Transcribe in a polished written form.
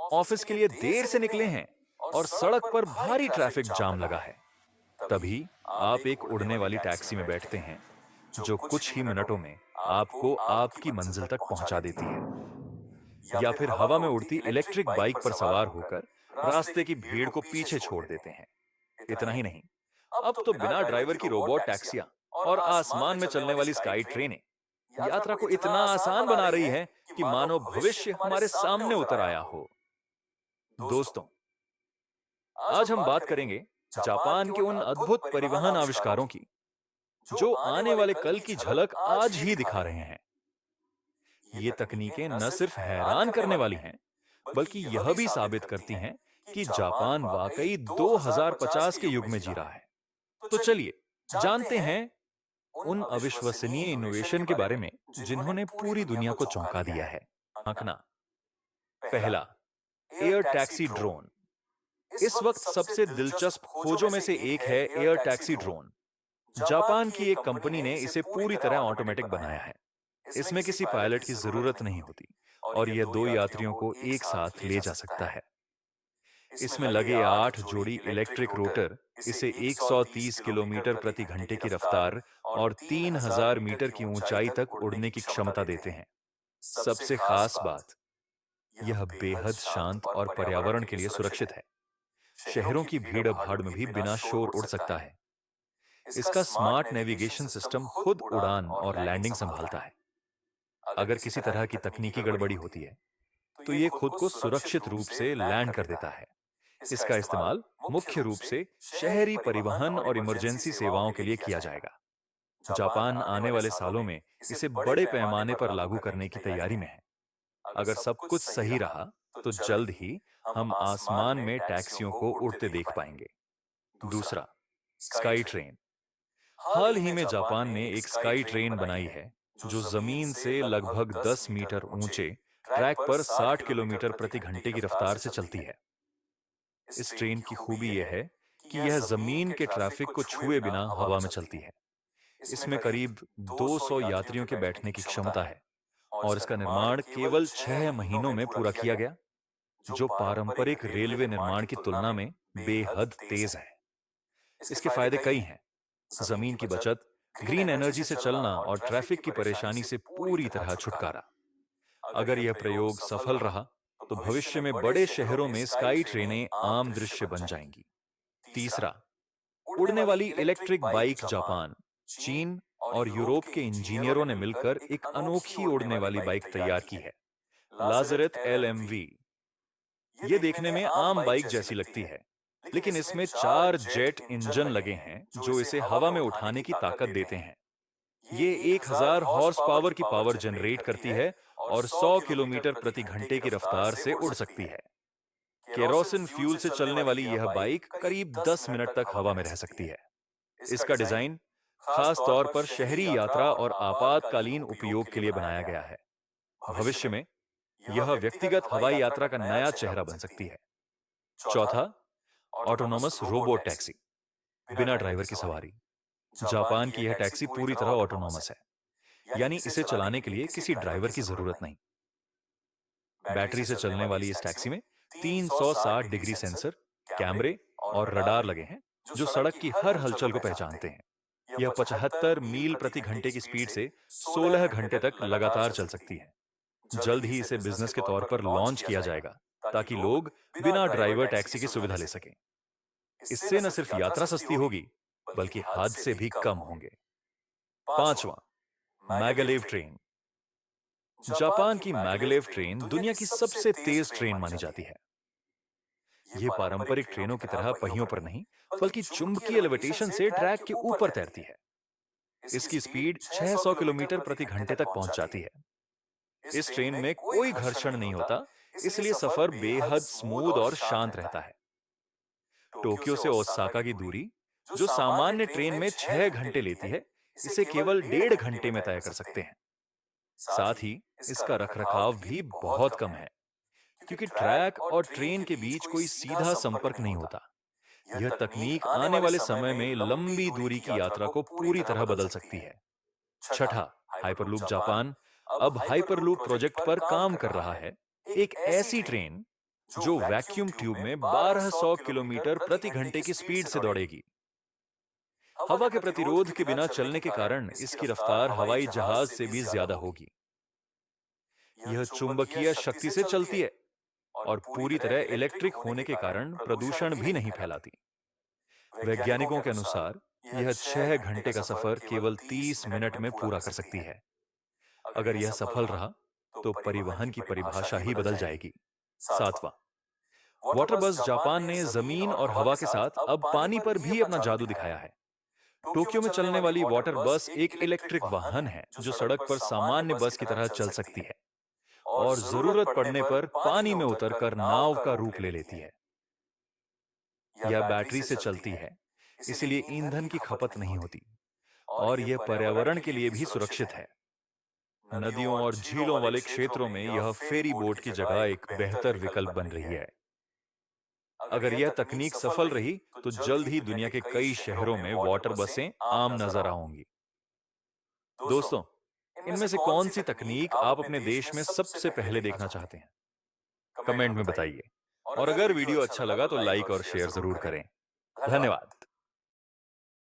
Office के लिए देर से निकले हैं और सड़क पर भारी ट्रैफिक जाम लगा है। तभी आप एक उड़ने वाली टैक्सी में बैठते हैं जो कुछ ही मिनटों में आपको आपकी मंजिल तक पहुंचा देती है। या फिर हवा में उड़ती इलेक्ट्रिक बाइक पर सवार होकर रास्ते की भीड़ को पीछे छोड़ देते हैं। इतना ही नहीं, अब तो बिना ड्राइवर की रोबोट टैक्सियां और आसमान में चलने वाली स्काई ट्रेनें यात्रा को इतना आसान बना रही है कि मानो भविष्य हमारे सामने उतर आया हो। दोस्तों, आज हम बात करेंगे जापान के उन अद्भुत परिवहन आविष्कारों की जो आने वाले कल की झलक आज ही दिखा रहे हैं। ये तकनीकें न सिर्फ हैरान करने वाली हैं, बल्कि यह भी साबित करती हैं कि जापान वाकई 2050 के युग में जी रहा है। तो चलिए जानते हैं उन अविश्वसनीय इनोवेशन के बारे में जिन्होंने पूरी दुनिया को चौंका दिया है। आंकना। पहला, एयर टैक्सी ड्रोन। इस वक्त सबसे दिलचस्प खोजों में से एक है एयर टैक्सी ड्रोन। जापान की एक कंपनी ने इसे पूरी तरह ऑटोमेटिक बनाया है। इसमें किसी पायलट की जरूरत नहीं होती और यह दो यात्रियों को एक साथ ले जा सकता है। इसमें लगे 8 जोड़ी इलेक्ट्रिक रोटर इसे 130 किलोमीटर प्रति घंटे की रफ्तार और 3000 मीटर की ऊंचाई तक उड़ने की क्षमता देते हैं। सबसे खास बात, यह बेहद शांत और पर्यावरण के लिए सुरक्षित है। शहरों की भीड़ भाड़ में भी बिना शोर उड़ सकता है। इसका स्मार्ट नेविगेशन सिस्टम खुद उड़ान और लैंडिंग संभालता है। अगर किसी तरह की तकनीकी गड़बड़ी होती है तो यह खुद को सुरक्षित रूप से लैंड कर देता है। इसका इस्तेमाल मुख्य रूप से शहरी परिवहन और इमरजेंसी सेवाओं के लिए किया जाएगा। जापान आने वाले सालों में इसे बड़े पैमाने पर लागू करने की तैयारी में है। अगर सब कुछ सही रहा तो जल्द ही हम आसमान में टैक्सियों को उड़ते देख पाएंगे। दूसरा, स्काई ट्रेन। हाल ही में जापान ने एक स्काई ट्रेन बनाई है जो जमीन से लगभग 10 मीटर ऊंचे ट्रैक पर 60 किलोमीटर प्रति घंटे की रफ्तार से चलती है। इस ट्रेन की खूबी यह है कि यह जमीन के ट्रैफिक को छुए बिना हवा में चलती है। इसमें करीब 200 यात्रियों के बैठने की क्षमता है और इसका निर्माण केवल 6 महीनों में पूरा किया गया, जो पारंपरिक रेलवे निर्माण की तुलना में बेहद तेज है। इसके फायदे कई हैं। जमीन की बचत, ग्रीन एनर्जी से चलना और ट्रैफिक की परेशानी से पूरी तरह छुटकारा। अगर यह प्रयोग सफल रहा तो भविष्य में बड़े शहरों में स्काई ट्रेनें आम दृश्य बन जाएंगी। तीसरा, उड़ने वाली इलेक्ट्रिक बाइक। जापान, चीन और यूरोप के इंजीनियरों ने मिलकर एक अनोखी उड़ने वाली बाइक तैयार की है, लाज़रेट LMV। ये देखने में आम बाइक जैसी लगती है, लेकिन इसमें 4 जेट इंजन लगे हैं जो इसे हवा में उठाने की ताकत देते हैं। ये 1000 हॉर्स पावर की पावर जनरेट करती है और 100 किलोमीटर प्रति घंटे की रफ्तार से उड़ सकती है। केरोसिन फ्यूल से चलने वाली यह बाइक करीब 10 मिनट तक हवा में रह सकती है। इसका डिजाइन खास तौर पर शहरी यात्रा और आपातकालीन उपयोग के लिए बनाया गया है। भविष्य में यह व्यक्तिगत हवाई यात्रा का नया चेहरा बन सकती है। चौथा, ऑटोनोमस रोबोट टैक्सी। बिना ड्राइवर की सवारी। जापान की यह टैक्सी पूरी तरह ऑटोनोमस है, यानी इसे चलाने के लिए किसी ड्राइवर की जरूरत नहीं। बैटरी से चलने वाली इस टैक्सी में 360 डिग्री सेंसर, कैमरे और रडार लगे हैं जो सड़क की हर हलचल को पहचानते हैं। यह 75 मील प्रति घंटे की स्पीड से 16 घंटे तक लगातार चल सकती है। जल्द ही इसे बिजनेस के तौर पर लॉन्च किया जाएगा ताकि लोग बिना ड्राइवर टैक्सी की सुविधा ले सकें। इससे न सिर्फ यात्रा सस्ती होगी, बल्कि हादसे भी कम होंगे। पांचवा, मैगलेव ट्रेन। जापान की मैगलेव ट्रेन दुनिया की सबसे तेज ट्रेन मानी जाती है। यह पारंपरिक ट्रेनों की तरह पहियों पर नहीं, बल्कि चुंबकीय लेविटेशन से ट्रैक के ऊपर तैरती है। इसकी स्पीड 600 किलोमीटर प्रति घंटे तक पहुंच जाती है। इस ट्रेन में कोई घर्षण नहीं होता, इसलिए सफर बेहद स्मूथ और शांत रहता है। टोक्यो से ओसाका की दूरी, जो सामान्य ट्रेन में 6 घंटे लेती है, इसे केवल 1.5 घंटे में तय कर सकते हैं। साथ ही इसका रखरखाव भी बहुत कम है, क्योंकि ट्रैक और ट्रेन के बीच कोई सीधा संपर्क नहीं होता। यह तकनीक आने वाले समय में लंबी दूरी की यात्रा को पूरी तरह बदल सकती है। छठा, हाइपरलूप। जापान अब हाइपरलूप प्रोजेक्ट पर काम कर रहा है, एक ऐसी ट्रेन जो वैक्यूम ट्यूब में 1200 किलोमीटर प्रति घंटे की स्पीड से दौड़ेगी। हवा के प्रतिरोध के बिना चलने के कारण इसकी रफ्तार हवाई जहाज से भी ज्यादा होगी। यह चुंबकीय शक्ति से चलती है और पूरी तरह इलेक्ट्रिक होने के कारण प्रदूषण भी नहीं फैलाती। वैज्ञानिकों के अनुसार यह 6 घंटे का सफर केवल 30 मिनट में पूरा कर सकती है। अगर यह सफल रहा तो परिवहन की परिभाषा ही बदल जाएगी। 7वां, वाटर बस जापान ने जमीन और हवा के साथ अब पानी पर भी अपना जादू दिखाया है। टोक्यो में चलने वाली वाटर बस एक इलेक्ट्रिक वाहन है जो सड़क पर सामान्य बस की तरह चल सकती है और जरूरत पड़ने पर पानी में उतरकर नाव का रूप ले लेती है। यह बैटरी से चलती है, इसलिए ईंधन की खपत नहीं होती और यह पर्यावरण के लिए भी सुरक्षित है। नदियों और झीलों वाले क्षेत्रों में यह फेरी बोट की जगह एक बेहतर विकल्प बन रही है। अगर यह तकनीक सफल रही तो जल्द ही दुनिया के कई शहरों में वाटर बसें आम नजर आएंगी। दोस्तों, इनमें से कौन सी तकनीक आप अपने देश में सबसे पहले देखना चाहते हैं? कमेंट में बताइए। और अगर वीडियो अच्छा लगा तो लाइक और शेयर जरूर करें। धन्यवाद।